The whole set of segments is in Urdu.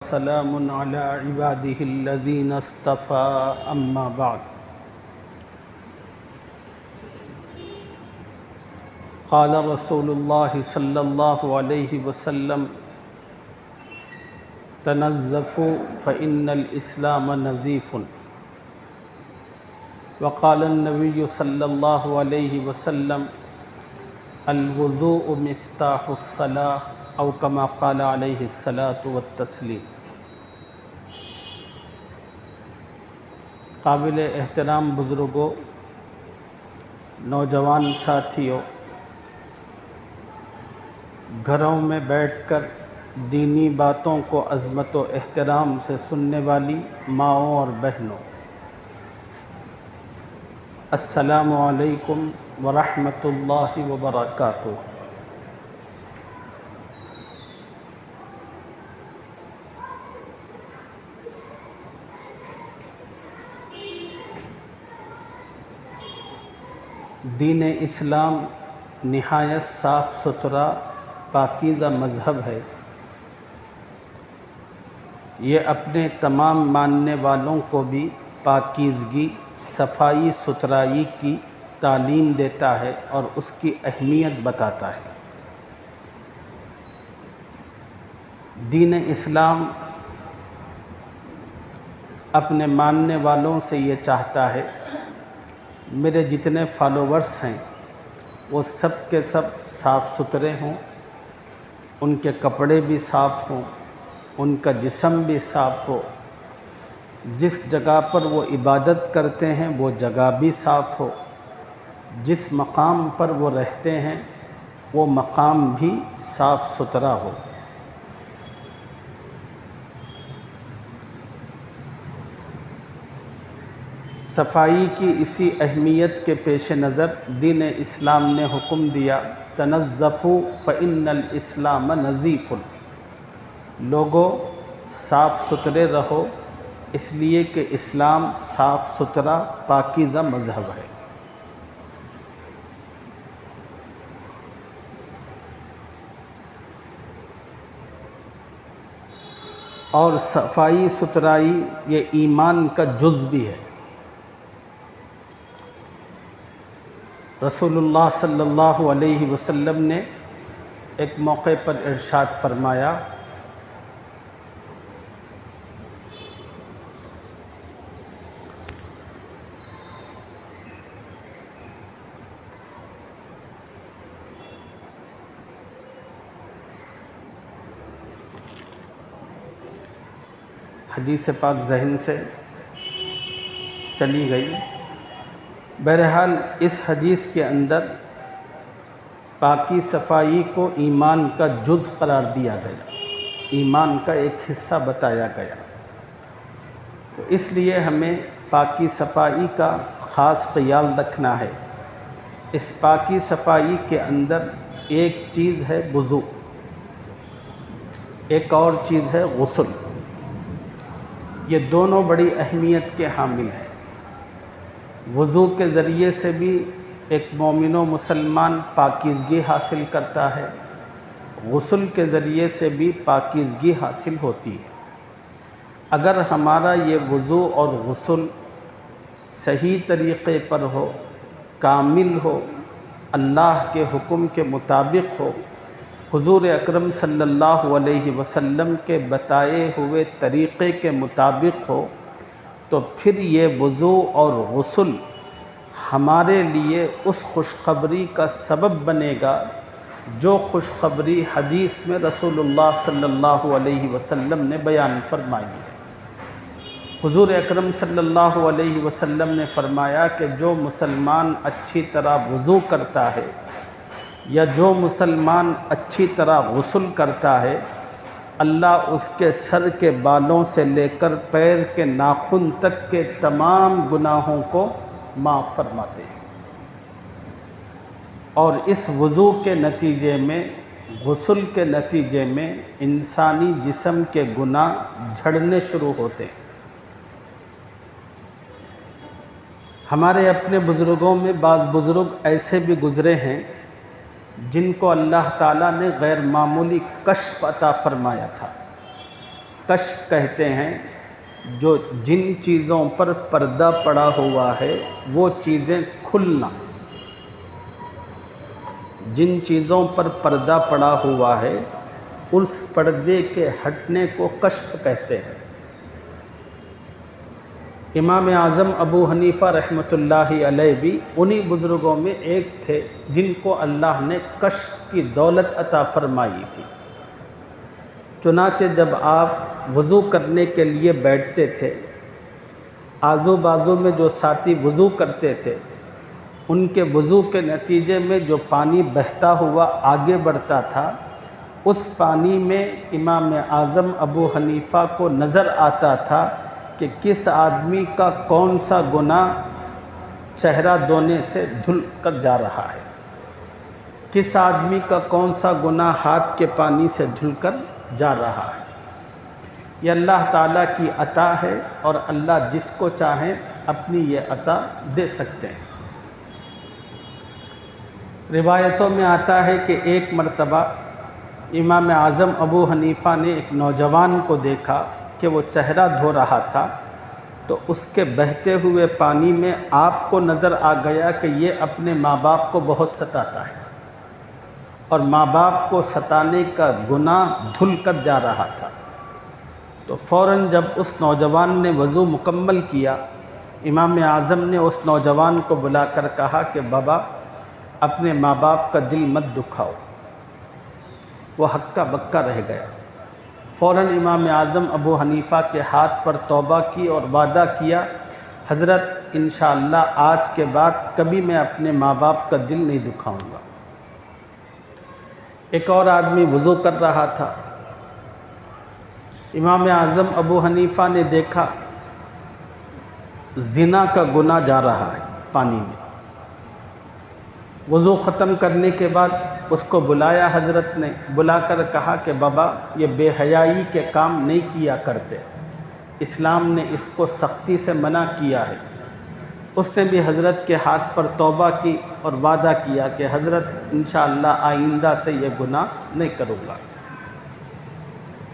سلام على عباده الذين اصطفى أما بعد قال رسول الله صلى الله عليه وسلم تنظفوا فإن الإسلام نظيف وقال النبي صلى الله عليه وسلم الوضوء مفتاح الصلاة او کما قال علیہ الصلاۃ والتسلیم۔ قابل احترام بزرگوں، نوجوان ساتھیوں، گھروں میں بیٹھ کر دینی باتوں کو عظمت و احترام سے سننے والی ماؤں اور بہنوں، السلام علیکم ورحمۃ اللہ وبرکاتہ۔ دین اسلام نہایت صاف ستھرا پاکیزہ مذہب ہے۔ یہ اپنے تمام ماننے والوں کو بھی پاکیزگی، صفائی ستھرائی کی تعلیم دیتا ہے اور اس کی اہمیت بتاتا ہے۔ دین اسلام اپنے ماننے والوں سے یہ چاہتا ہے میرے جتنے فالوورز ہیں وہ سب کے سب صاف ستھرے ہوں، ان کے کپڑے بھی صاف ہوں، ان کا جسم بھی صاف ہو، جس جگہ پر وہ عبادت کرتے ہیں وہ جگہ بھی صاف ہو، جس مقام پر وہ رہتے ہیں وہ مقام بھی صاف ستھرا ہو۔ صفائی کی اسی اہمیت کے پیش نظر دین اسلام نے حکم دیا تنظفوا فإن الاسلام نظیف، لوگوں صاف ستھرے رہو اس لیے کہ اسلام صاف ستھرا پاکیزہ مذہب ہے۔ اور صفائی ستھرائی یہ ایمان کا جز بھی ہے۔ رسول اللہ صلی اللہ علیہ وسلم نے ایک موقع پر ارشاد فرمایا حدیث پاک ذہن سے چلی گئی، بہرحال اس حدیث کے اندر پاکی صفائی کو ایمان کا جز قرار دیا گیا، ایمان کا ایک حصہ بتایا گیا، تو اس لیے ہمیں پاکی صفائی کا خاص خیال رکھنا ہے۔ اس پاکی صفائی کے اندر ایک چیز ہے وضو، ایک اور چیز ہے غسل، یہ دونوں بڑی اہمیت کے حامل ہیں۔ وضو کے ذریعے سے بھی ایک مومن و مسلمان پاکیزگی حاصل کرتا ہے، غسل کے ذریعے سے بھی پاکیزگی حاصل ہوتی ہے۔ اگر ہمارا یہ وضو اور غسل صحیح طریقے پر ہو، کامل ہو، اللہ کے حکم کے مطابق ہو، حضور اکرم صلی اللہ علیہ وسلم کے بتائے ہوئے طریقے کے مطابق ہو، تو پھر یہ وضو اور غسل ہمارے لیے اس خوشخبری کا سبب بنے گا جو خوشخبری حدیث میں رسول اللہ صلی اللہ علیہ وسلم نے بیان فرمائی ہے۔ حضور اکرم صلی اللہ علیہ وسلم نے فرمایا کہ جو مسلمان اچھی طرح وضو کرتا ہے یا جو مسلمان اچھی طرح غسل کرتا ہے، اللہ اس کے سر کے بالوں سے لے کر پیر کے ناخن تک کے تمام گناہوں کو معاف فرماتے ہیں، اور اس وضو کے نتیجے میں، غسل کے نتیجے میں انسانی جسم کے گناہ جھڑنے شروع ہوتے ہیں۔ ہمارے اپنے بزرگوں میں بعض بزرگ ایسے بھی گزرے ہیں جن کو اللہ تعالیٰ نے غیر معمولی کشف عطا فرمایا تھا۔ کشف کہتے ہیں جو جن چیزوں پر پردہ پڑا ہوا ہے وہ چیزیں کھلنا، جن چیزوں پر پردہ پڑا ہوا ہے اس پردے کے ہٹنے کو کشف کہتے ہیں۔ امام اعظم ابو حنیفہ رحمۃ اللہ علیہ بھی انہی بزرگوں میں ایک تھے جن کو اللہ نے کشف کی دولت عطا فرمائی تھی۔ چنانچہ جب آپ وضو کرنے کے لیے بیٹھتے تھے، آزو بازو میں جو ساتھی وضو کرتے تھے ان کے وضو کے نتیجے میں جو پانی بہتا ہوا آگے بڑھتا تھا، اس پانی میں امام اعظم ابو حنیفہ کو نظر آتا تھا کہ کس آدمی کا کون سا گناہ چہرہ دھونے سے دھل کر جا رہا ہے، کس آدمی کا کون سا گناہ ہاتھ کے پانی سے دھل کر جا رہا ہے۔ یہ اللہ تعالیٰ کی عطا ہے اور اللہ جس کو چاہیں اپنی یہ عطا دے سکتے ہیں۔ روایتوں میں آتا ہے کہ ایک مرتبہ امام اعظم ابو حنیفہ نے ایک نوجوان کو دیکھا کہ وہ چہرہ دھو رہا تھا، تو اس کے بہتے ہوئے پانی میں آپ کو نظر آ گیا کہ یہ اپنے ماں باپ کو بہت ستاتا ہے اور ماں باپ کو ستانے کا گناہ دھل کر جا رہا تھا۔ تو فوراً جب اس نوجوان نے وضو مکمل کیا، امام اعظم نے اس نوجوان کو بلا کر کہا کہ بابا اپنے ماں باپ کا دل مت دکھاؤ۔ وہ ہکا بکا رہ گیا۔ فوراً امام اعظم ابو حنیفہ کے ہاتھ پر توبہ کی اور وعدہ کیا، حضرت انشاءاللہ آج کے بعد کبھی میں اپنے ماں باپ کا دل نہیں دکھاؤں گا۔ ایک اور آدمی وضو کر رہا تھا، امام اعظم ابو حنیفہ نے دیکھا زنا کا گناہ جا رہا ہے پانی میں۔ وضو ختم کرنے کے بعد اس کو بلایا، حضرت نے بلا کر کہا کہ بابا یہ بے حیائی کے کام نہیں کیا کرتے، اسلام نے اس کو سختی سے منع کیا ہے۔ اس نے بھی حضرت کے ہاتھ پر توبہ کی اور وعدہ کیا کہ حضرت انشاءاللہ آئندہ سے یہ گناہ نہیں کروں گا۔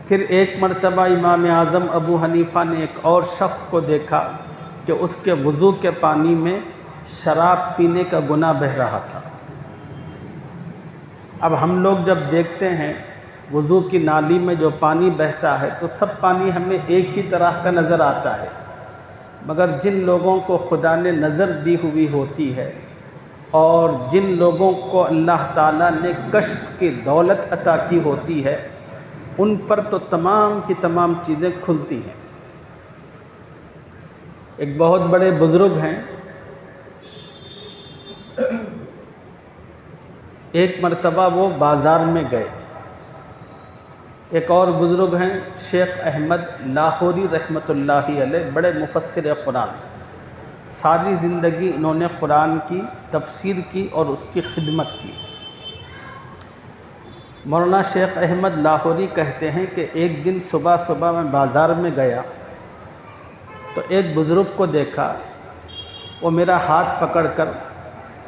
پھر ایک مرتبہ امام اعظم ابو حنیفہ نے ایک اور شخص کو دیکھا کہ اس کے وضو کے پانی میں شراب پینے کا گناہ بہہ رہا تھا۔ اب ہم لوگ جب دیکھتے ہیں وضو کی نالی میں جو پانی بہتا ہے تو سب پانی ہمیں ایک ہی طرح کا نظر آتا ہے، مگر جن لوگوں کو خدا نے نظر دی ہوئی ہوتی ہے اور جن لوگوں کو اللہ تعالیٰ نے کشف کی دولت عطا کی ہوتی ہے ان پر تو تمام کی تمام چیزیں کھلتی ہیں۔ ایک بہت بڑے بزرگ ہیں، ایک مرتبہ وہ بازار میں گئے۔ ایک اور بزرگ ہیں شیخ احمد لاہوری رحمۃ اللہ علیہ، بڑے مفسر قرآن، ساری زندگی انہوں نے قرآن کی تفسیر کی اور اس کی خدمت کی۔ مولانا شیخ احمد لاہوری کہتے ہیں کہ ایک دن صبح صبح میں بازار میں گیا تو ایک بزرگ کو دیکھا، وہ میرا ہاتھ پکڑ کر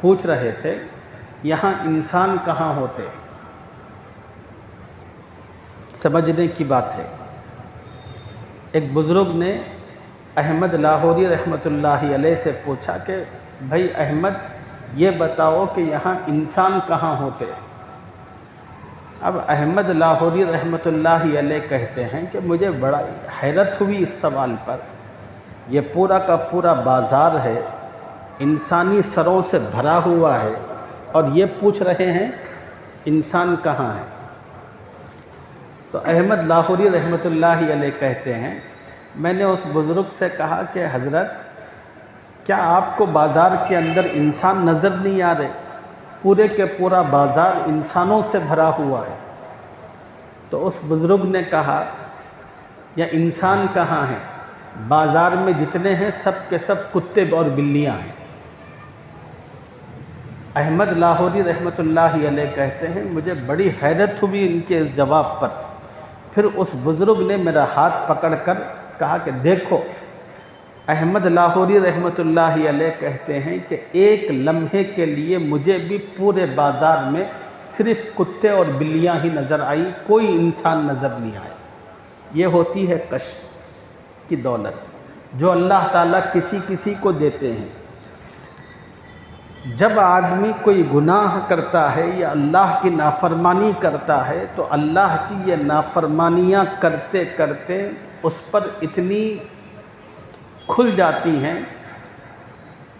پوچھ رہے تھے یہاں انسان کہاں ہوتے؟ سمجھنے کی بات ہے۔ ایک بزرگ نے احمد لاہوری رحمۃ اللہ علیہ سے پوچھا کہ بھائی احمد یہ بتاؤ کہ یہاں انسان کہاں ہوتے؟ اب احمد لاہوری رحمۃ اللہ علیہ کہتے ہیں کہ مجھے بڑا حیرت ہوئی اس سوال پر۔ یہ پورا کا پورا بازار ہے، انسانی سروں سے بھرا ہوا ہے اور یہ پوچھ رہے ہیں انسان کہاں ہے؟ تو احمد لاہوری رحمۃ اللہ علیہ کہتے ہیں میں نے اس بزرگ سے کہا کہ حضرت کیا آپ کو بازار کے اندر انسان نظر نہیں آ رہے؟ پورے کے پورا بازار انسانوں سے بھرا ہوا ہے۔ تو اس بزرگ نے کہا یا انسان کہاں ہیں، بازار میں جتنے ہیں سب کے سب کتے اور بلیاں ہیں۔ احمد لاہوری رحمۃ اللہ علیہ کہتے ہیں مجھے بڑی حیرت ہوئی ان کے اس جواب پر۔ پھر اس بزرگ نے میرا ہاتھ پکڑ کر کہا کہ دیکھو، احمد لاہوری رحمۃ اللہ علیہ کہتے ہیں کہ ایک لمحے کے لیے مجھے بھی پورے بازار میں صرف کتے اور بلیاں ہی نظر آئی، کوئی انسان نظر نہیں آئے۔ یہ ہوتی ہے کشف کی دولت جو اللہ تعالیٰ کسی کسی کو دیتے ہیں۔ جب آدمی کوئی گناہ کرتا ہے یا اللہ کی نافرمانی کرتا ہے تو اللہ کی یہ نافرمانیاں کرتے کرتے اس پر اتنی کھل جاتی ہیں،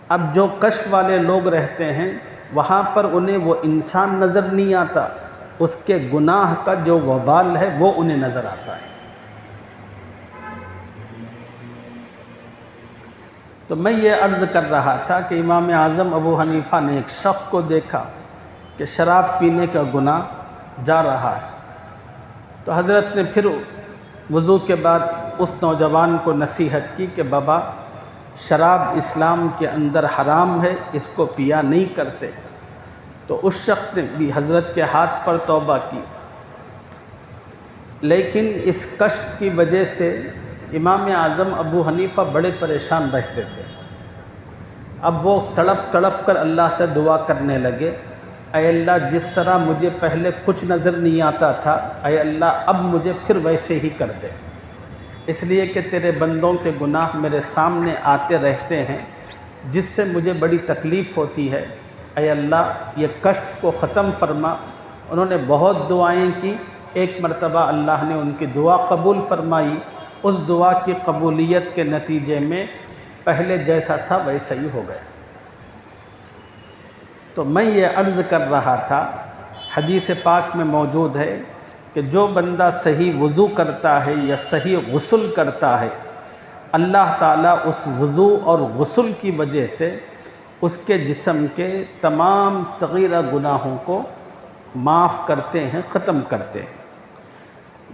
اب جو کشف والے لوگ رہتے ہیں وہاں پر انہیں وہ انسان نظر نہیں آتا، اس کے گناہ کا جو وبال ہے وہ انہیں نظر آتا ہے۔ تو میں یہ عرض کر رہا تھا کہ امام اعظم ابو حنیفہ نے ایک شخص کو دیکھا کہ شراب پینے کا گناہ جا رہا ہے، تو حضرت نے پھر وضو کے بعد اس نوجوان کو نصیحت کی کہ بابا شراب اسلام کے اندر حرام ہے، اس کو پیا نہیں کرتے۔ تو اس شخص نے بھی حضرت کے ہاتھ پر توبہ کی، لیکن اس کشف کی وجہ سے امام اعظم ابو حنیفہ بڑے پریشان رہتے تھے۔ اب وہ تڑپ تڑپ کر اللہ سے دعا کرنے لگے، اے اللہ جس طرح مجھے پہلے کچھ نظر نہیں آتا تھا، اے اللہ اب مجھے پھر ویسے ہی کر دے، اس لیے کہ تیرے بندوں کے گناہ میرے سامنے آتے رہتے ہیں جس سے مجھے بڑی تکلیف ہوتی ہے، اے اللہ یہ کشف کو ختم فرما۔ انہوں نے بہت دعائیں کی، ایک مرتبہ اللہ نے ان کی دعا قبول فرمائی، اس دعا کی قبولیت کے نتیجے میں پہلے جیسا تھا ویسا ہی ہو گیا۔ تو میں یہ عرض کر رہا تھا، حدیث پاک میں موجود ہے کہ جو بندہ صحیح وضو کرتا ہے یا صحیح غسل کرتا ہے، اللہ تعالیٰ اس وضو اور غسل کی وجہ سے اس کے جسم کے تمام صغیرہ گناہوں کو معاف کرتے ہیں، ختم کرتے ہیں۔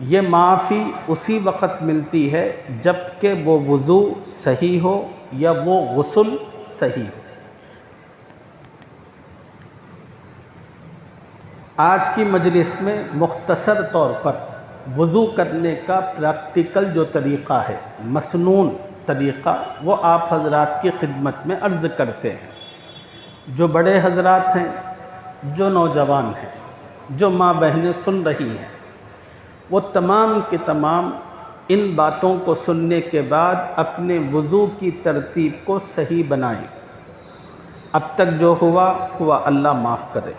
یہ معافی اسی وقت ملتی ہے جب کہ وہ وضو صحیح ہو یا وہ غسل صحیح ہو۔ آج کی مجلس میں مختصر طور پر وضو کرنے کا پریکٹیکل جو طریقہ ہے، مسنون طریقہ، وہ آپ حضرات کی خدمت میں عرض کرتے ہیں۔ جو بڑے حضرات ہیں، جو نوجوان ہیں، جو ماں بہنیں سن رہی ہیں، وہ تمام کے تمام ان باتوں کو سننے کے بعد اپنے وضو کی ترتیب کو صحیح بنائیں۔ اب تک جو ہوا اللہ معاف کرے،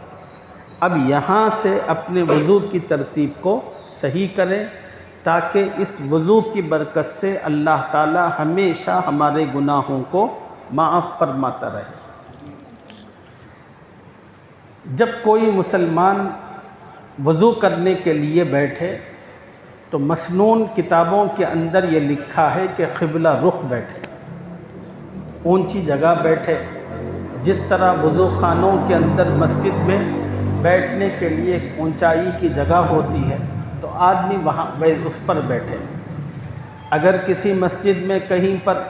اب یہاں سے اپنے وضو کی ترتیب کو صحیح کریں تاکہ اس وضو کی برکت سے اللہ تعالی ہمیشہ ہمارے گناہوں کو معاف فرماتا رہے۔ جب کوئی مسلمان وضو کرنے کے لیے بیٹھے تو مسنون کتابوں کے اندر یہ لکھا ہے کہ قبلہ رخ بیٹھے، اونچی جگہ بیٹھے۔ جس طرح وضو خانوں کے اندر مسجد میں بیٹھنے کے لیے ایک اونچائی کی جگہ ہوتی ہے تو آدمی وہاں اس پر بیٹھے۔ اگر کسی مسجد میں کہیں پر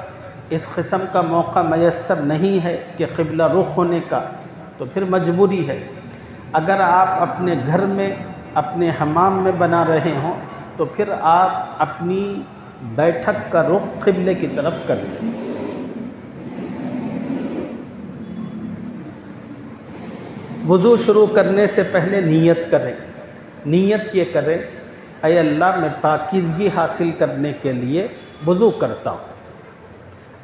اس قسم کا موقع میسر نہیں ہے کہ قبلہ رخ ہونے کا تو پھر مجبوری ہے۔ اگر آپ اپنے گھر میں اپنے حمام میں بنا رہے ہوں تو پھر آپ اپنی بیٹھک کا رخ قبلے کی طرف کر لیں۔ وضو شروع کرنے سے پہلے نیت کریں۔ نیت یہ کریں، اے اللہ میں پاکیزگی حاصل کرنے کے لیے وضو کرتا ہوں،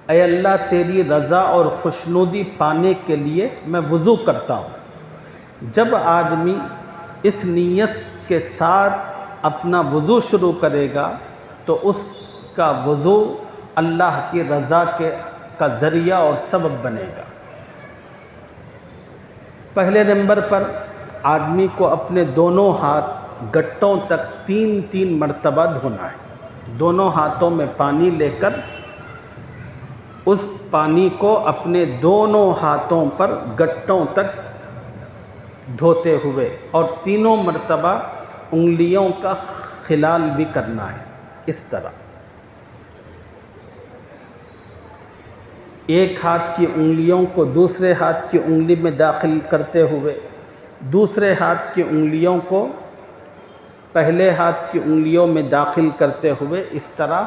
اے اللہ تیری رضا اور خوشنودی پانے کے لیے میں وضو کرتا ہوں۔ جب آدمی اس نیت کے ساتھ اپنا وضو شروع کرے گا تو اس کا وضو اللہ کی رضا کا ذریعہ اور سبب بنے گا۔ پہلے نمبر پر آدمی کو اپنے دونوں ہاتھ گٹوں تک 3 مرتبہ دھونا ہے۔ دونوں ہاتھوں میں پانی لے کر اس پانی کو اپنے دونوں ہاتھوں پر گٹوں تک دھوتے ہوئے اور 3 مرتبہ انگلیوں کا خلال بھی کرنا ہے۔ اس طرح ایک ہاتھ کی انگلیوں کو دوسرے ہاتھ کی انگلی میں داخل کرتے ہوئے، دوسرے ہاتھ کی انگلیوں کو پہلے ہاتھ کی انگلیوں میں داخل کرتے ہوئے، اس طرح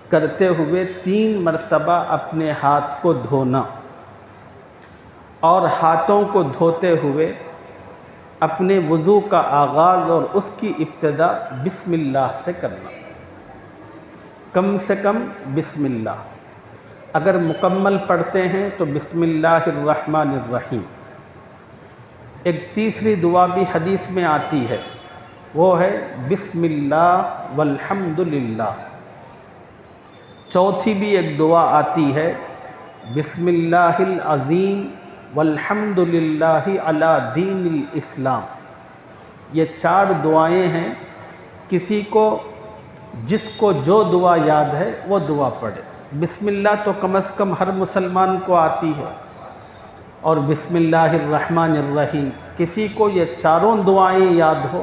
کرتے ہوئے 3 مرتبہ اپنے ہاتھ کو دھونا، اور ہاتھوں کو دھوتے ہوئے اپنے وضو کا آغاز اور اس کی ابتدا بسم اللہ سے کرنا، کم سے کم بسم اللہ، اگر مکمل پڑھتے ہیں تو بسم اللہ الرحمن الرحیم۔ ایک تیسری دعا بھی حدیث میں آتی ہے، وہ ہے بسم اللہ والحمد للہ۔ چوتھی بھی ایک دعا آتی ہے، بسم اللہ العظیم والحمد للہ علی دین الاسلام۔ یہ 4 دعائیں ہیں، کسی کو جس کو جو دعا یاد ہے وہ دعا پڑھے۔ بسم اللہ تو کم از کم ہر مسلمان کو آتی ہے، اور بسم اللہ الرحمن الرحیم، کسی کو یہ 4 دعائیں یاد ہو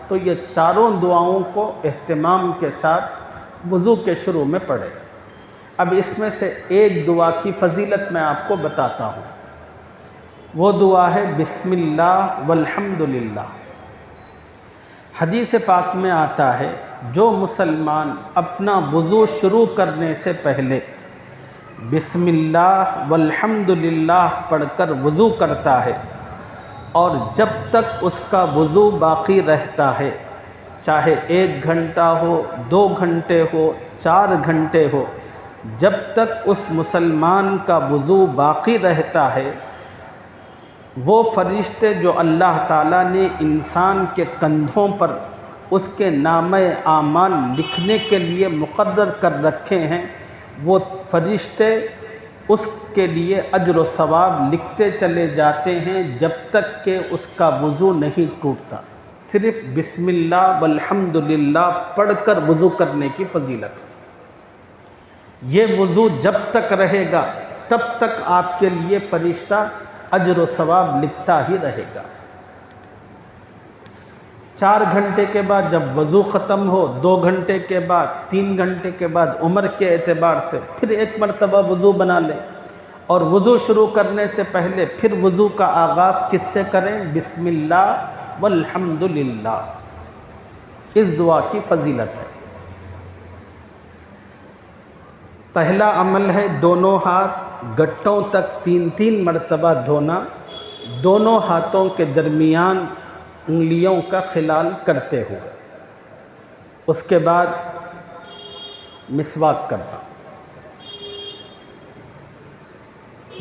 تو یہ 4 دعاؤں کو اہتمام کے ساتھ وضو کے شروع میں پڑھے۔ اب اس میں سے ایک دعا کی فضیلت میں آپ کو بتاتا ہوں، وہ دعا ہے بسم اللہ والحمد للہ۔ حدیث پاک میں آتا ہے، جو مسلمان اپنا وضو شروع کرنے سے پہلے بسم اللہ والحمد للہ پڑھ کر وضو کرتا ہے، اور جب تک اس کا وضو باقی رہتا ہے، چاہے 1 گھنٹہ ہو، 2 گھنٹے ہو، 4 گھنٹے ہو، جب تک اس مسلمان کا وضو باقی رہتا ہے، وہ فرشتے جو اللہ تعالیٰ نے انسان کے کندھوں پر اس کے نامہ اعمال لکھنے کے لیے مقرر کر رکھے ہیں، وہ فرشتے اس کے لیے اجر و ثواب لکھتے چلے جاتے ہیں جب تک کہ اس کا وضو نہیں ٹوٹتا۔ صرف بسم اللہ والحمد للہ پڑھ کر وضو کرنے کی فضیلت ہے۔ یہ وضو جب تک رہے گا تب تک آپ کے لیے فرشتہ اجر و ثواب لکھتا ہی رہے گا۔ 4 گھنٹے کے بعد جب وضو ختم ہو، 2 گھنٹے کے بعد، 3 گھنٹے کے بعد عمر کے اعتبار سے پھر ایک مرتبہ وضو بنا لیں، اور وضو شروع کرنے سے پہلے پھر وضو کا آغاز کس سے کریں؟ بسم اللہ والحمد للہ۔ اس دعا کی فضیلت ہے۔ پہلا عمل ہے دونوں ہاتھ گٹوں تک 3 مرتبہ دھونا، دونوں ہاتھوں کے درمیان انگلیوں کا خلال کرتے ہوئے۔ اس کے بعد مسواک کرنا۔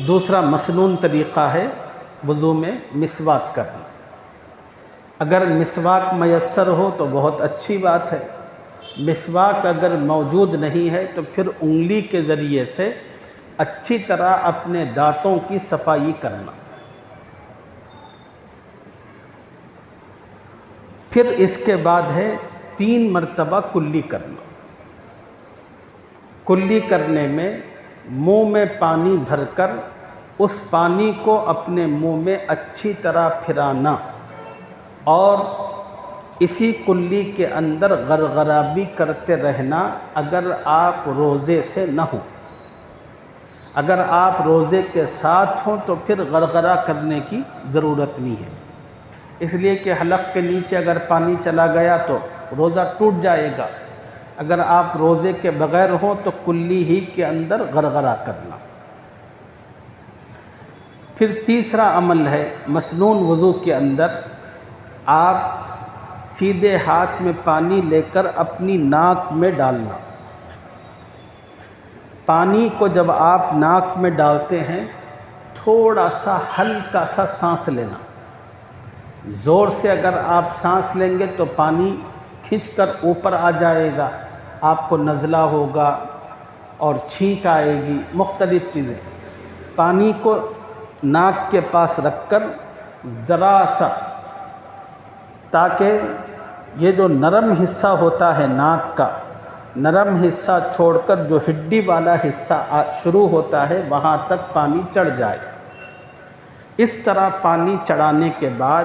دوسرا مسنون طریقہ ہے وضو میں مسواک کرنا۔ اگر مسواک میسر ہو تو بہت اچھی بات ہے، مسواک اگر موجود نہیں ہے تو پھر انگلی کے ذریعے سے اچھی طرح اپنے دانتوں کی صفائی کرنا۔ پھر اس کے بعد ہے 3 مرتبہ کلی کرنا۔ کلی کرنے میں منہ میں پانی بھر کر اس پانی کو اپنے منہ میں اچھی طرح پھرانا، اور اسی کلی کے اندر غرغرابی کرتے رہنا اگر آپ روزے سے نہ ہوں۔ اگر آپ روزے کے ساتھ ہوں تو پھر غرغرہ کرنے کی ضرورت نہیں ہے، اس لیے کہ حلق کے نیچے اگر پانی چلا گیا تو روزہ ٹوٹ جائے گا۔ اگر آپ روزے کے بغیر ہوں تو کلی ہی کے اندر غرغرہ کرنا۔ پھر تیسرا عمل ہے مسنون وضو کے اندر آپ سیدھے ہاتھ میں پانی لے کر اپنی ناک میں ڈالنا۔ پانی کو جب آپ ناک میں ڈالتے ہیں تھوڑا سا ہلکا سا سانس لینا۔ زور سے اگر آپ سانس لیں گے تو پانی کھنچ کر اوپر آ جائے گا، آپ کو نزلہ ہوگا اور چھینک آئے گی، مختلف چیزیں۔ پانی کو ناک کے پاس رکھ کر ذرا سا، تاکہ یہ جو نرم حصہ ہوتا ہے ناک کا، نرم حصہ چھوڑ کر جو ہڈی والا حصہ شروع ہوتا ہے وہاں تک پانی چڑھ جائے۔ اس طرح پانی چڑھانے کے بعد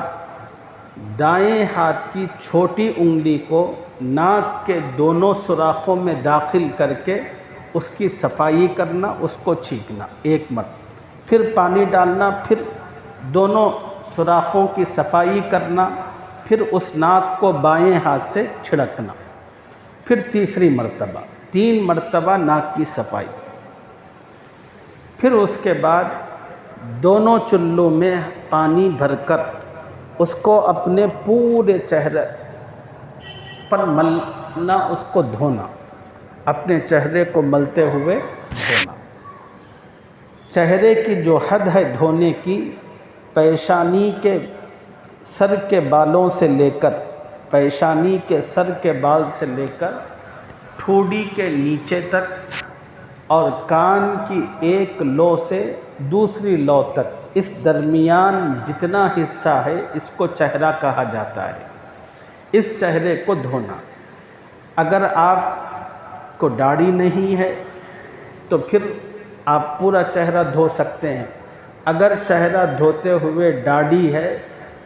دائیں ہاتھ کی چھوٹی انگلی کو ناک کے دونوں سوراخوں میں داخل کر کے اس کی صفائی کرنا، اس کو چھینکنا 1 مرتبہ، پھر پانی ڈالنا، پھر دونوں سوراخوں کی صفائی کرنا، پھر اس ناک کو بائیں ہاتھ سے چھڑکنا، پھر تیسری مرتبہ، 3 مرتبہ ناک کی صفائی۔ پھر اس کے بعد دونوں چلوں میں پانی بھر کر اس کو اپنے پورے چہرے پر ملنا، اس کو دھونا، اپنے چہرے کو ملتے ہوئے دھونا۔ چہرے کی جو حد ہے دھونے کی، پیشانی کے سر کے بالوں سے لے کر، پیشانی کے سر کے بال سے لے کر ٹھوڑی کے نیچے تک، اور کان کی ایک لو سے دوسری لو تک، اس درمیان جتنا حصہ ہے اس کو چہرہ کہا جاتا ہے۔ اس چہرے کو دھونا۔ اگر آپ کو داڑھی نہیں ہے تو پھر آپ پورا چہرہ دھو سکتے ہیں۔ اگر چہرہ دھوتے ہوئے داڑھی ہے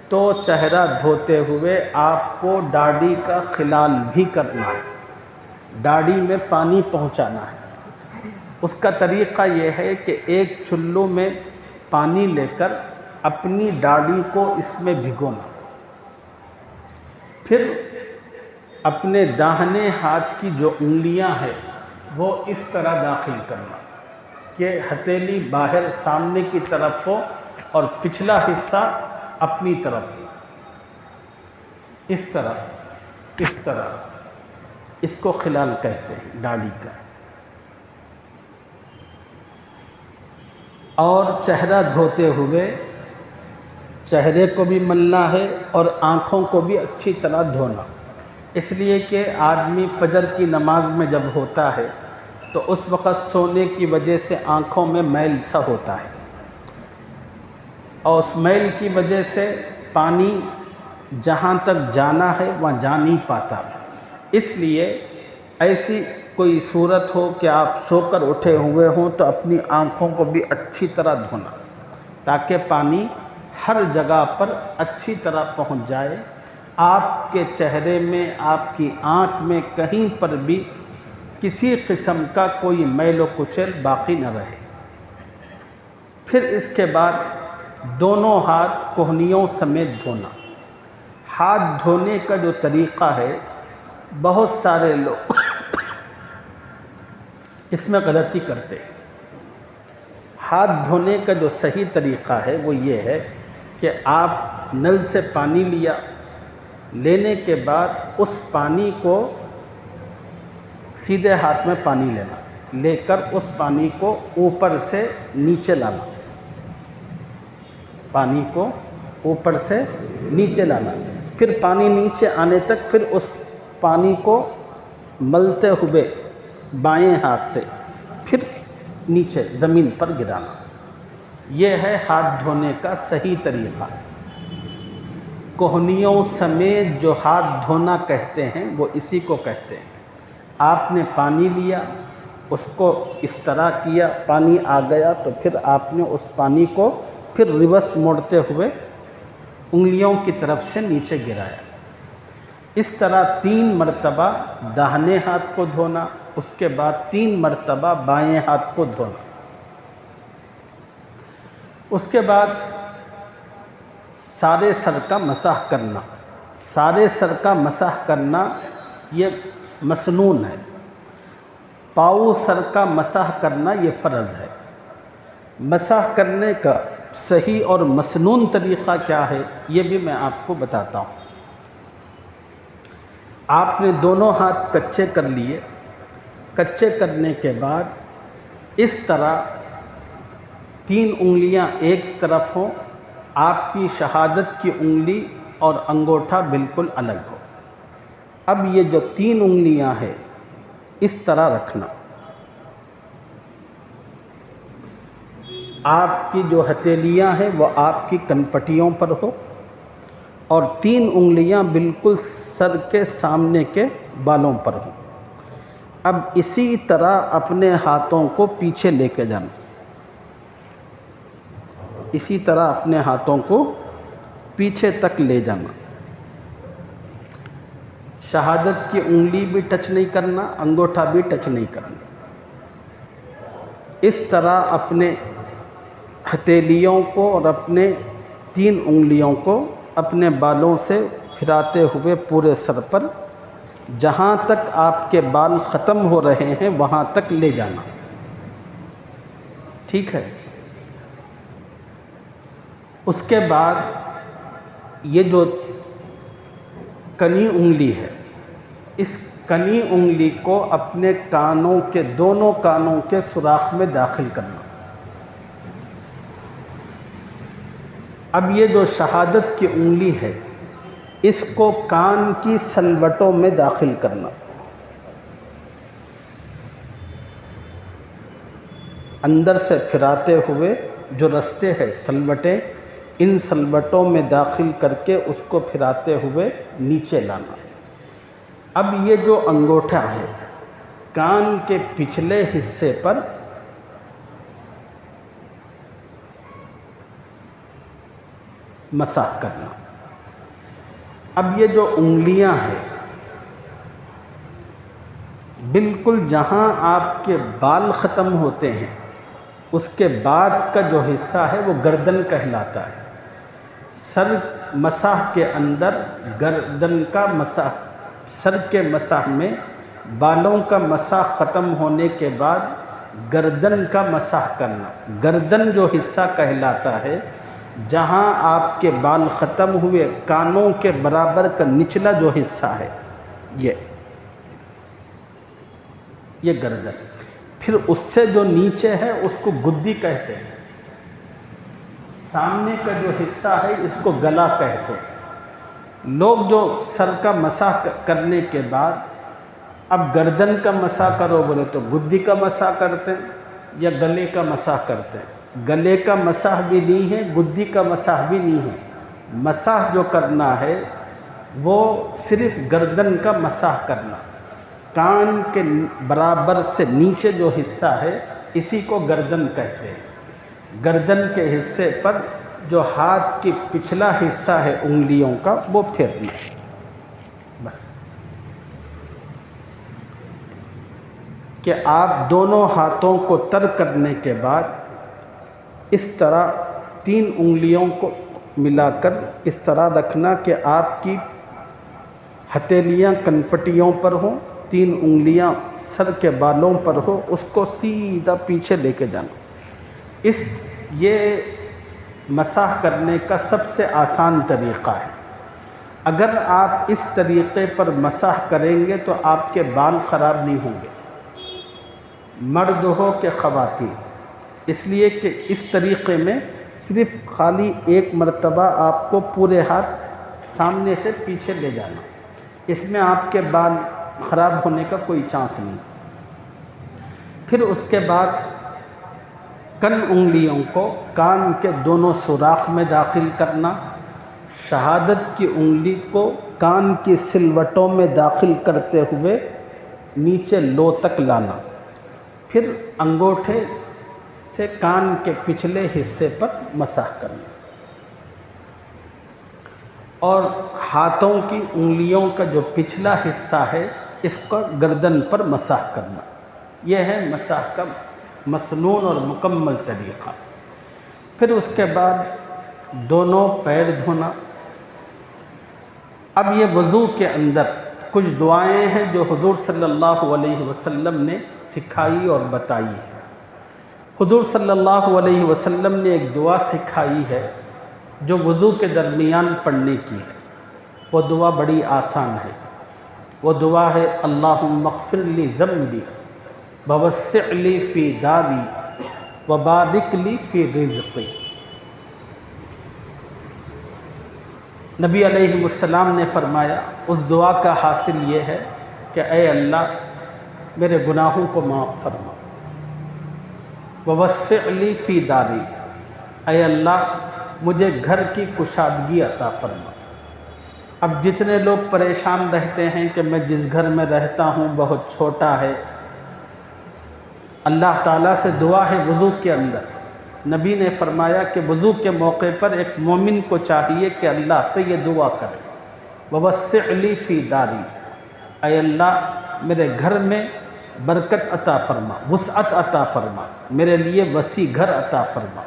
تو چہرہ دھوتے ہوئے آپ کو داڑھی کا خلال بھی کرنا ہے، داڑھی میں پانی پہنچانا ہے۔ اس کا طریقہ یہ ہے کہ ایک چلو میں پانی لے کر اپنی داڑھی کو اس میں بھگونا، پھر اپنے داہنے ہاتھ کی جو انگلیاں ہیں وہ اس طرح داخل کرنا کہ ہتھیلی باہر سامنے کی طرف ہو اور پچھلا حصہ اپنی طرف ہو، اس طرح اس کو خلال کہتے ہیں داڑھی کا۔ اور چہرہ دھوتے ہوئے چہرے کو بھی ملنا ہے اور آنکھوں کو بھی اچھی طرح دھونا، اس لیے کہ آدمی فجر کی نماز میں جب ہوتا ہے تو اس وقت سونے کی وجہ سے آنکھوں میں میل سا ہوتا ہے، اور اس میل کی وجہ سے پانی جہاں تک جانا ہے وہاں جا نہیں پاتا۔ اس لیے ایسی کوئی صورت ہو کہ آپ سو کر اٹھے ہوئے ہوں تو اپنی آنکھوں کو بھی اچھی طرح دھونا، تاکہ پانی ہر جگہ پر اچھی طرح پہنچ جائے، آپ کے چہرے میں، آپ کی آنکھ میں کہیں پر بھی کسی قسم کا کوئی میل و کچیل باقی نہ رہے۔ پھر اس کے بعد دونوں ہاتھ کوہنیوں سمیت دھونا۔ ہاتھ دھونے کا جو طریقہ ہے، بہت سارے لوگ اس میں غلطی کرتے ہیں۔ ہاتھ دھونے کا جو صحیح طریقہ ہے وہ یہ ہے کہ آپ نل سے پانی لیا، لینے کے بعد اس پانی کو سیدھے ہاتھ میں پانی لینا، لے کر اس پانی کو اوپر سے نیچے لانا، پانی کو اوپر سے نیچے لانا، پھر پانی نیچے آنے تک، پھر اس پانی کو ملتے ہوئے بائیں ہاتھ سے پھر نیچے زمین پر گرانا۔ یہ ہے ہاتھ دھونے کا صحیح طریقہ۔ کوہنیوں سمیت جو ہاتھ دھونا کہتے ہیں وہ اسی کو کہتے ہیں۔ آپ نے پانی لیا، اس کو اس طرح کیا، پانی آ گیا تو پھر آپ نے اس پانی کو پھر ریورس موڑتے ہوئے انگلیوں کی طرف سے نیچے گرایا۔ اس طرح 3 مرتبہ داہنے ہاتھ کو دھونا، اس کے بعد 3 مرتبہ بائیں ہاتھ کو دھونا۔ اس کے بعد سارے سر کا مسح کرنا۔ سارے سر کا مسح کرنا یہ مسنون ہے، پاؤں سر کا مسح کرنا یہ فرض ہے۔ مسح کرنے کا صحیح اور مسنون طریقہ کیا ہے یہ بھی میں آپ کو بتاتا ہوں۔ آپ نے دونوں ہاتھ کچے کر لیے، کچے کرنے کے بعد اس طرح 3 انگلیاں ایک طرف ہوں، آپ کی شہادت کی انگلی اور انگوٹھا بالکل الگ ہو۔ اب یہ جو 3 انگلیاں ہیں اس طرح رکھنا، آپ کی جو ہتھیلیاں ہیں وہ آپ کی کنپٹیوں پر ہو، اور 3 انگلیاں بالکل سر کے سامنے کے بالوں پر ہوں۔ اب اسی طرح اپنے ہاتھوں کو پیچھے لے کے جانا، اسی طرح اپنے ہاتھوں کو پیچھے تک لے جانا۔ شہادت کی انگلی بھی ٹچ نہیں کرنا، انگوٹھا بھی ٹچ نہیں کرنا۔ اس طرح اپنے ہتھیلیوں کو اور اپنے 3 انگلیوں کو اپنے بالوں سے پھراتے ہوئے پورے سر پر، جہاں تک آپ کے بال ختم ہو رہے ہیں وہاں تک لے جانا۔ ٹھیک ہے؟ اس کے بعد یہ جو کنی انگلی ہے، اس کنی انگلی کو اپنے کانوں کے دونوں کانوں کے سوراخ میں داخل کرنا۔ اب یہ جو شہادت کی انگلی ہے اس کو کان کی سلوٹوں میں داخل کرنا، اندر سے پھراتے ہوئے جو رستے ہیں سلوٹیں، ان سلوٹوں میں داخل کر کے اس کو پھراتے ہوئے نیچے لانا۔ اب یہ جو انگوٹھا ہے کان کے پچھلے حصے پر مسح کرنا۔ اب یہ جو انگلیاں ہیں بالکل جہاں آپ کے بال ختم ہوتے ہیں اس کے بعد کا جو حصہ ہے وہ گردن کہلاتا ہے۔ سر مسح کے اندر گردن کا مسح، سر کے مسح میں بالوں کا مسح ختم ہونے کے بعد گردن کا مسح کرنا۔ گردن جو حصہ کہلاتا ہے جہاں آپ کے بال ختم ہوئے، کانوں کے برابر کا نچلا جو حصہ ہے یہ گردن۔ پھر اس سے جو نیچے ہے اس کو گدی کہتے ہیں، سامنے کا جو حصہ ہے اس کو گلا کہتے ہیں۔ لوگ جو سر کا مسح کرنے کے بعد اب گردن کا مسح کرو بولے تو گدی کا مسح کرتے ہیں یا گلے کا مسح کرتے ہیں۔ گلے کا مسح بھی نہیں ہے، گدی کا مسح بھی نہیں ہے۔ مسح جو کرنا ہے وہ صرف گردن کا مسح کرنا، کان کے برابر سے نیچے جو حصہ ہے اسی کو گردن کہتے ہیں۔ گردن کے حصے پر جو ہاتھ کی پچھلا حصہ ہے انگلیوں کا وہ پھیرنا، بس کہ آپ دونوں ہاتھوں کو تر کرنے کے بعد اس طرح 3 انگلیوں کو ملا کر اس طرح رکھنا کہ آپ کی ہتھیلیاں کنپٹیوں پر ہوں، 3 انگلیاں سر کے بالوں پر ہو، اس کو سیدھا پیچھے لے کے جانا۔ یہ مسح کرنے کا سب سے آسان طریقہ ہے۔ اگر آپ اس طریقے پر مسح کریں گے تو آپ کے بال خراب نہیں ہوں گے، مرد ہو کہ خواتین، اس لیے کہ اس طریقے میں صرف خالی ایک مرتبہ آپ کو پورے ہاتھ سامنے سے پیچھے لے جانا، اس میں آپ کے بال خراب ہونے کا کوئی چانس نہیں۔ پھر اس کے بعد کن انگلیوں کو کان کے دونوں سوراخ میں داخل کرنا، شہادت کی انگلی کو کان کی سلوٹوں میں داخل کرتے ہوئے نیچے لو تک لانا، پھر انگوٹھے سے کان کے پچھلے حصے پر مسح کرنا، اور ہاتھوں کی انگلیوں کا جو پچھلا حصہ ہے اس کو گردن پر مسح کرنا۔ یہ ہے مسح کا مسنون اور مکمل طریقہ۔ پھر اس کے بعد دونوں پیر دھونا۔ اب یہ وضو کے اندر کچھ دعائیں ہیں جو حضور صلی اللہ علیہ وسلم نے سکھائی اور بتائی ہے۔ حضور صلی اللہ علیہ وسلم نے ایک دعا سکھائی ہے جو وضو کے درمیان پڑھنے کی ہے۔ وہ دعا بڑی آسان ہے، وہ دعا ہے اللہم اغفر لی ذنبی ووسع لی فی داری وبارک لی فی رزقی۔ نبی علیہ السلام نے فرمایا اس دعا کا حاصل یہ ہے کہ اے اللہ میرے گناہوں کو معاف فرما، ووسع لی فی داری، اے اللہ مجھے گھر کی کشادگی عطا فرما۔ اب جتنے لوگ پریشان رہتے ہیں کہ میں جس گھر میں رہتا ہوں بہت چھوٹا ہے، اللہ تعالیٰ سے دعا ہے وضو کے اندر۔ نبی نے فرمایا کہ وضو کے موقع پر ایک مومن کو چاہیے کہ اللہ سے یہ دعا کرے ووسع لی فی داری، اے اللہ میرے گھر میں برکت عطا فرما، وسعت عطا فرما، میرے لیے وسیع گھر عطا فرما،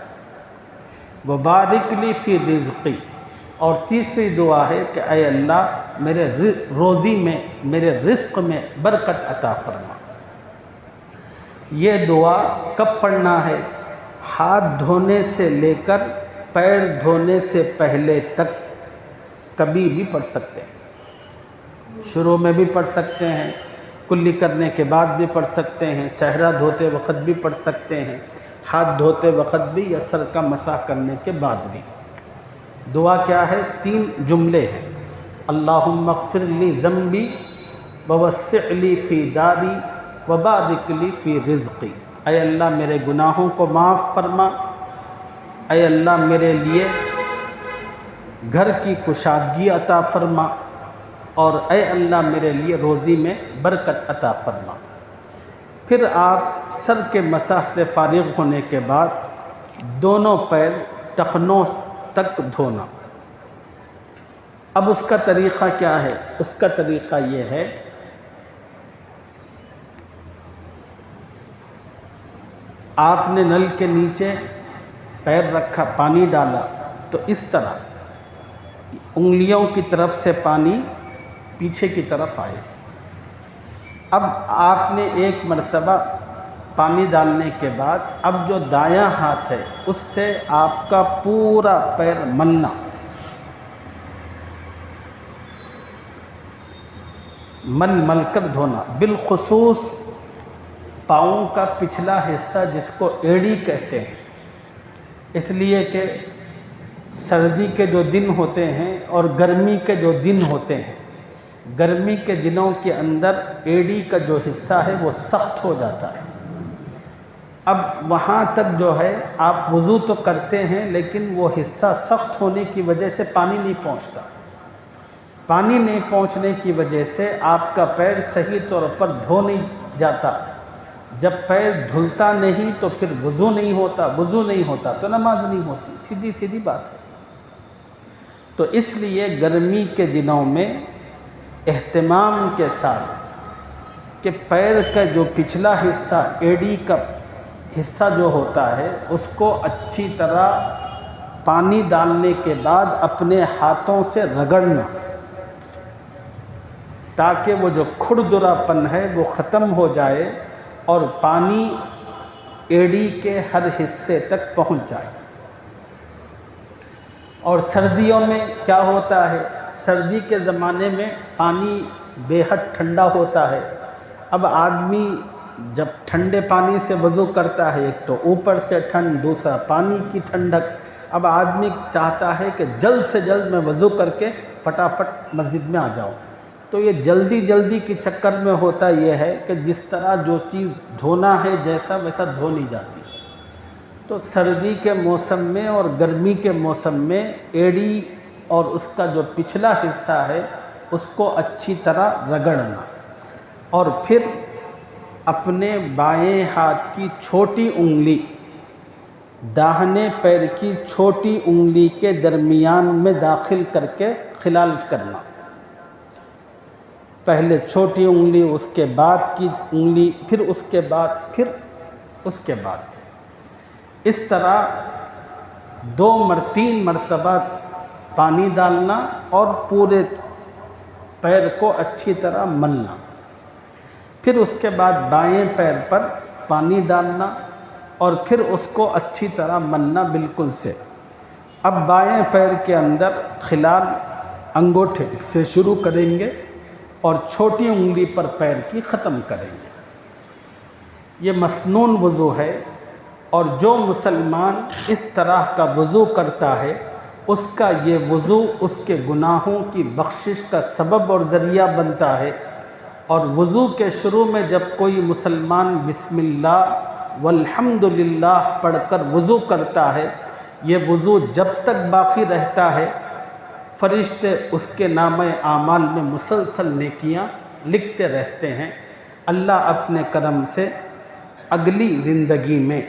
وبارک لی فی رزقی، اور تیسری دعا ہے کہ اے اللہ میرے روزی میں، میرے رزق میں برکت عطا فرما۔ یہ دعا کب پڑھنا ہے؟ ہاتھ دھونے سے لے کر پیر دھونے سے پہلے تک کبھی بھی پڑھ سکتے ہیں، شروع میں بھی پڑھ سکتے ہیں، کلی کرنے کے بعد بھی پڑھ سکتے ہیں، چہرہ دھوتے وقت بھی پڑھ سکتے ہیں، ہاتھ دھوتے وقت بھی یا سر کا مسح کرنے کے بعد بھی۔ دعا کیا ہے؟ 3 جملے ہیں، اللہم اغفر لی ذنبی ووسع لی فی داری وبارک لی فی رزقی۔ اے اللہ میرے گناہوں کو معاف فرما، اے اللہ میرے لیے گھر کی کشادگی عطا فرما، اور اے اللہ میرے لیے روزی میں برکت عطا فرما۔ پھر آپ سر کے مسح سے فارغ ہونے کے بعد دونوں پیر ٹخنوں تک دھونا۔ اب اس کا طریقہ کیا ہے؟ اس کا طریقہ یہ ہے، آپ نے نل کے نیچے پیر رکھا، پانی ڈالا، تو اس طرح انگلیوں کی طرف سے پانی پیچھے کی طرف آئے۔ اب آپ نے ایک مرتبہ پانی ڈالنے کے بعد اب جو دایاں ہاتھ ہے اس سے آپ کا پورا پیر ملنا، مل کر دھونا، بالخصوص پاؤں کا پچھلا حصہ جس کو ایڑی کہتے ہیں، اس لیے کہ سردی کے جو دن ہوتے ہیں اور گرمی کے جو دن ہوتے ہیں، گرمی کے دنوں کے اندر ایڑی کا جو حصہ ہے وہ سخت ہو جاتا ہے۔ اب وہاں تک جو ہے آپ وضو تو کرتے ہیں لیکن وہ حصہ سخت ہونے کی وجہ سے پانی نہیں پہنچتا، پانی نہیں پہنچنے کی وجہ سے آپ کا پیر صحیح طور پر دھو نہیں جاتا۔ جب پیر دھلتا نہیں تو پھر وضو نہیں ہوتا، وضو نہیں ہوتا تو نماز نہیں ہوتی، سیدھی بات ہے۔ تو اس لیے گرمی کے دنوں میں اہتمام کے ساتھ کہ پیر کا جو پچھلا حصہ، ایڑی کا حصہ جو ہوتا ہے، اس کو اچھی طرح پانی ڈالنے کے بعد اپنے ہاتھوں سے رگڑنا، تاکہ وہ جو کھردرا پن ہے وہ ختم ہو جائے اور پانی ایڑی کے ہر حصے تک پہنچ جائے۔ اور سردیوں میں کیا ہوتا ہے؟ سردی کے زمانے میں پانی بے حد ٹھنڈا ہوتا ہے۔ اب آدمی جب ٹھنڈے پانی سے وضو کرتا ہے، ایک تو اوپر سے ٹھنڈ، دوسرا پانی کی ٹھنڈک، اب آدمی چاہتا ہے کہ جلد سے جلد میں وضو کر کے فٹافٹ مسجد میں آ جاؤں۔ تو یہ جلدی کے چکر میں ہوتا یہ ہے کہ جس طرح جو چیز دھونا ہے جیسا ویسا دھو نہیں جاتی۔ تو سردی کے موسم میں اور گرمی کے موسم میں ایڑی اور اس کا جو پچھلا حصہ ہے اس کو اچھی طرح رگڑنا، اور پھر اپنے بائیں ہاتھ کی چھوٹی انگلی داہنے پیر کی چھوٹی انگلی کے درمیان میں داخل کر کے خلال کرنا۔ پہلے چھوٹی انگلی، اس کے بعد کی انگلی، پھر اس کے بعد، پھر اس کے بعد، اس طرح 3 مرتبہ پانی ڈالنا اور پورے پیر کو اچھی طرح ملنا۔ پھر اس کے بعد بائیں پیر پر پانی ڈالنا اور پھر اس کو اچھی طرح ملنا بالکل سے۔ اب بائیں پیر کے اندر خلال انگوٹھے سے شروع کریں گے اور چھوٹی انگلی پر پیر کی ختم کریں گے۔ یہ مسنون وضو ہے، اور جو مسلمان اس طرح کا وضو کرتا ہے اس کا یہ وضو اس کے گناہوں کی بخشش کا سبب اور ذریعہ بنتا ہے۔ اور وضو کے شروع میں جب کوئی مسلمان بسم اللہ والحمدللہ پڑھ کر وضو کرتا ہے، یہ وضو جب تک باقی رہتا ہے فرشتے اس کے نامہ اعمال میں مسلسل نیکیاں لکھتے رہتے ہیں۔ اللہ اپنے کرم سے اگلی زندگی میں،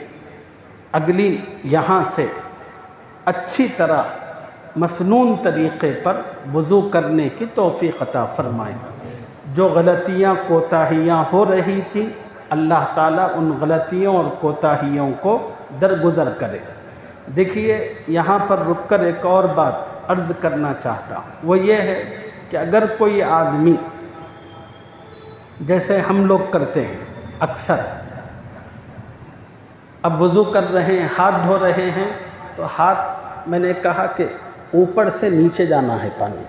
اگلی یہاں سے اچھی طرح مسنون طریقے پر وضو کرنے کی توفیق عطا فرمائے۔ جو غلطیاں کوتاہیاں ہو رہی تھیں، اللہ تعالیٰ ان غلطیوں اور کوتاہیوں کو درگزر کرے۔ دیکھیے یہاں پر رک کر ایک اور بات عرض کرنا چاہتا ہوں، وہ یہ ہے کہ اگر کوئی آدمی، جیسے ہم لوگ کرتے ہیں اکثر، اب وضو کر رہے ہیں، ہاتھ دھو رہے ہیں، تو ہاتھ میں نے کہا کہ اوپر سے نیچے جانا ہے پانی،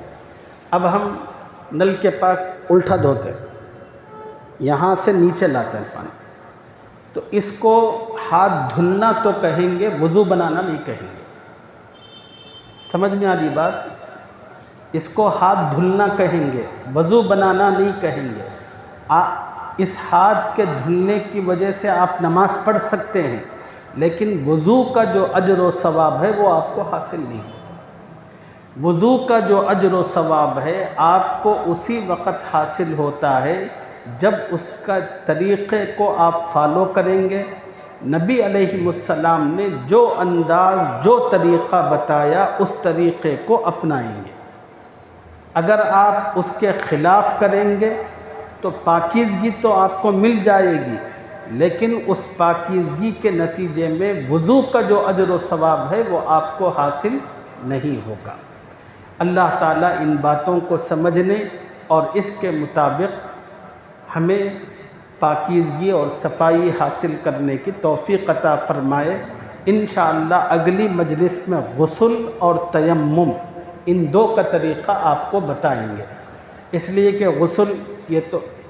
اب ہم نل کے پاس الٹا دھوتے ہیں، یہاں سے نیچے لاتے ہیں پانی، تو اس کو ہاتھ دھلنا تو کہیں گے، وضو بنانا نہیں کہیں گے۔ سمجھ میں آ رہی بات؟ اس کو ہاتھ دھلنا کہیں گے، وضو بنانا نہیں کہیں گے۔ اس ہاتھ کے دھلنے کی وجہ سے آپ نماز پڑھ سکتے ہیں، لیکن وضو کا جو اجر و ثواب ہے وہ آپ کو حاصل نہیں ہوتا۔ وضو کا جو اجر و ثواب ہے آپ کو اسی وقت حاصل ہوتا ہے جب اس کا طریقے کو آپ فالو کریں گے۔ نبی علیہ السلام نے جو انداز، جو طریقہ بتایا اس طریقے کو اپنائیں گے۔ اگر آپ اس کے خلاف کریں گے تو پاکیزگی تو آپ کو مل جائے گی، لیکن اس پاکیزگی کے نتیجے میں وضو کا جو اجر و ثواب ہے وہ آپ کو حاصل نہیں ہوگا۔ اللہ تعالیٰ ان باتوں کو سمجھنے اور اس کے مطابق ہمیں پاکیزگی اور صفائی حاصل کرنے کی توفیق عطا فرمائے۔ انشاءاللہ اگلی مجلس میں غسل اور تیمم ان دو کا طریقہ آپ کو بتائیں گے، اس لیے کہ غسل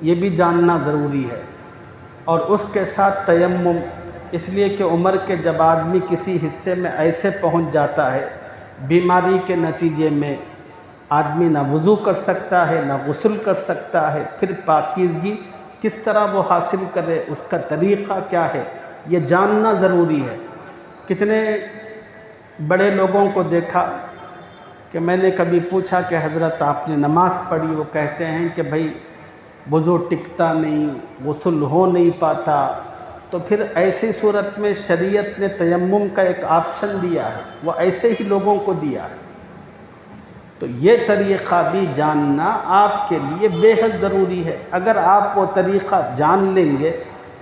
یہ بھی جاننا ضروری ہے، اور اس کے ساتھ تیمم اس لیے کہ عمر کے جب آدمی کسی حصے میں ایسے پہنچ جاتا ہے، بیماری کے نتیجے میں آدمی نہ وضو کر سکتا ہے نہ غسل کر سکتا ہے، پھر پاکیزگی کس طرح وہ حاصل کرے، اس کا طریقہ کیا ہے، یہ جاننا ضروری ہے۔ کتنے بڑے لوگوں کو دیکھا کہ میں نے کبھی پوچھا کہ حضرت آپ نے نماز پڑھی، وہ کہتے ہیں کہ بھائی وضو ٹکتا نہیں، غسل ہو نہیں پاتا، تو پھر ایسی صورت میں شریعت نے تیمم کا ایک آپشن دیا ہے، وہ ایسے ہی لوگوں کو دیا ہے۔ تو یہ طریقہ بھی جاننا آپ کے لیے بے حد ضروری ہے۔ اگر آپ وہ طریقہ جان لیں گے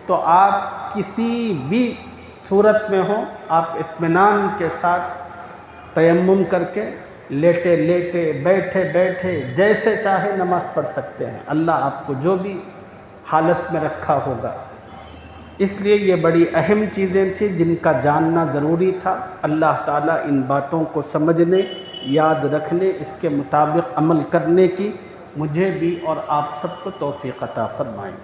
تو آپ کسی بھی صورت میں ہوں، آپ اطمینان کے ساتھ تیمم کر کے لیٹے لیٹے، بیٹھے بیٹھے، جیسے چاہے نماز پڑھ سکتے ہیں۔ اللہ آپ کو جو بھی حالت میں رکھا ہوگا، اس لیے یہ بڑی اہم چیزیں تھیں جن کا جاننا ضروری تھا۔ اللہ تعالیٰ ان باتوں کو سمجھنے، یاد رکھنے، اس کے مطابق عمل کرنے کی مجھے بھی اور آپ سب کو توفیق عطا فرمائیں۔